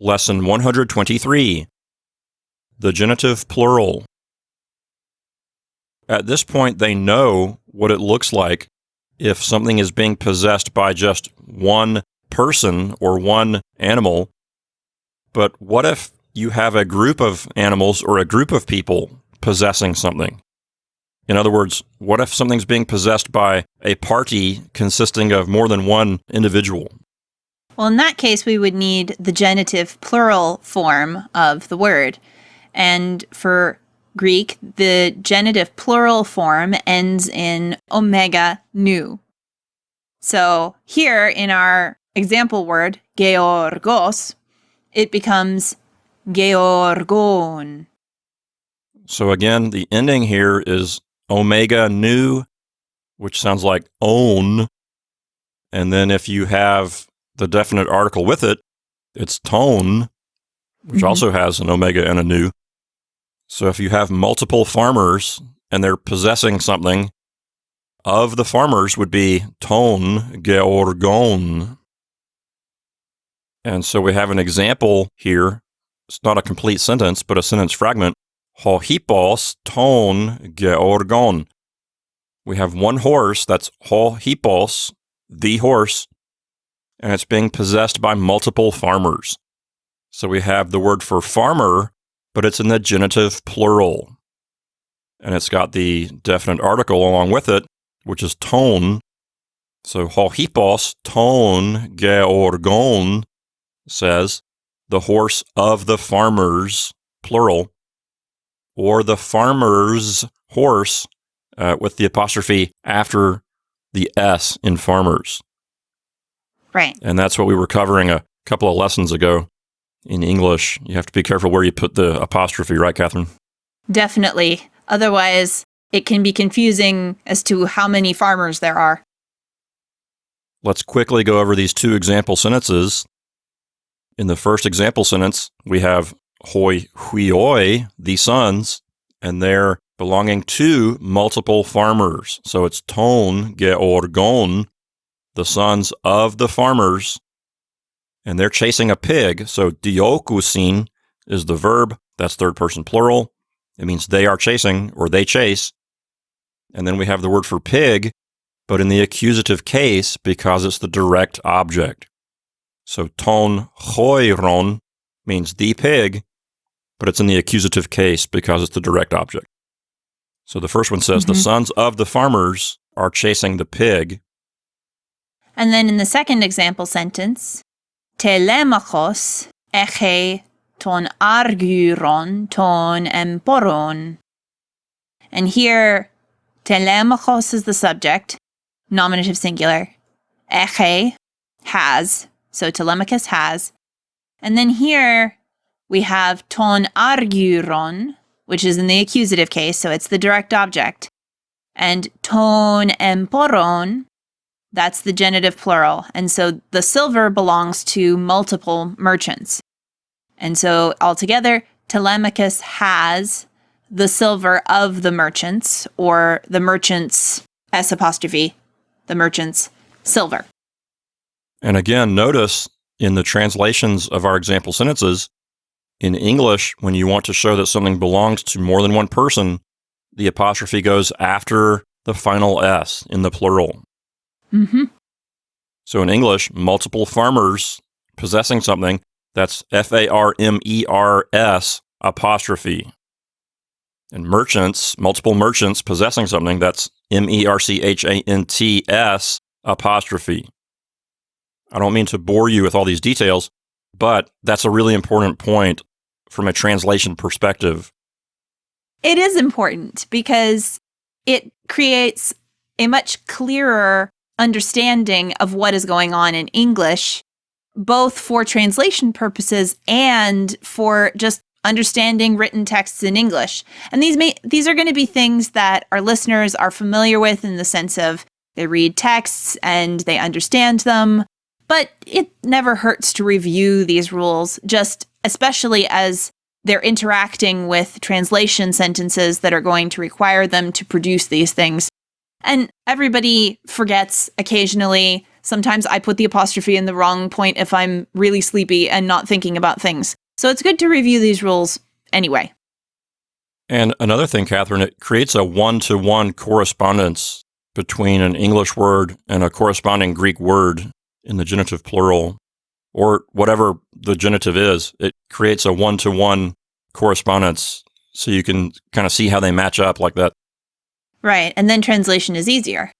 Lesson 123. The genitive plural. At this point, they know what it looks like if something is being possessed by just one person or one animal. But what if you have a group of animals or a group of people possessing something? In other words, what if something's being possessed by a party consisting of more than one individual? Well, in that case, we would need the genitive plural form of the word. And for Greek, the genitive plural form ends in omega nu. So here in our example word, georgos, it becomes georgon. So again, the ending here is omega nu, which sounds like own. And then if you have the definite article with it, it's tone, which also has an omega and a nu. So if you have multiple farmers and they're possessing something, of the farmers would be ton georgon. And so we have an example here. It's not a complete sentence, but a sentence fragment. Ho hippos ton georgon. We have one horse, that's ho hippos, the horse, and it's being possessed by multiple farmers. So we have the word for farmer, but it's in the genitive plural. And it's got the definite article along with it, which is ton. So ho hippos ton georgon says the horse of the farmers, plural, or the farmer's horse with the apostrophe after the S in farmers. Right. And that's what we were covering a couple of lessons ago in English. You have to be careful where you put the apostrophe, right, Catherine? Definitely. Otherwise, it can be confusing as to how many farmers there are. Let's quickly go over these two example sentences. In the first example sentence, we have hoi huioi, the sons, and they're belonging to multiple farmers. So it's ton georgon, the sons of the farmers, and they're chasing a pig. So diokusin is the verb. That's third person plural. It means they are chasing or they chase. And then we have the word for pig, but in the accusative case because it's the direct object. So ton hoiron means the pig, but it's in the accusative case because it's the direct object. So the first one says the sons of the farmers are chasing the pig. And then in the second example sentence, telemachos eche ton arguron ton emporon. And here, telemachos is the subject, nominative singular. Eche, has, so telemachus has. And then here we have ton arguron, which is in the accusative case, so it's the direct object. And ton emporon, that's the genitive plural. And so the silver belongs to multiple merchants. And so altogether, Telemachus has the silver of the merchants, or the merchants, S apostrophe, the merchants' silver. And again, notice in the translations of our example sentences, in English, when you want to show that something belongs to more than one person, the apostrophe goes after the final S in the plural. So in English, multiple farmers possessing something, that's farmers apostrophe. And merchants, multiple merchants possessing something, that's merchants apostrophe. I don't mean to bore you with all these details, but that's a really important point from a translation perspective. It is important because it creates a much clearer understanding of what is going on in English, both for translation purposes and for just understanding written texts in English. And these are going to be things that our listeners are familiar with in the sense of they read texts and they understand them, but it never hurts to review these rules, just especially as they're interacting with translation sentences that are going to require them to produce these things. And everybody forgets occasionally Sometimes I put the apostrophe in the wrong point if I'm really sleepy and not thinking about things. So it's good to review these rules anyway. And another thing, Catherine, it creates a one-to-one correspondence between an English word and a corresponding Greek word in the genitive plural, or whatever the genitive is. It creates a one-to-one correspondence so you can kind of see how they match up like that. Right, and then translation is easier.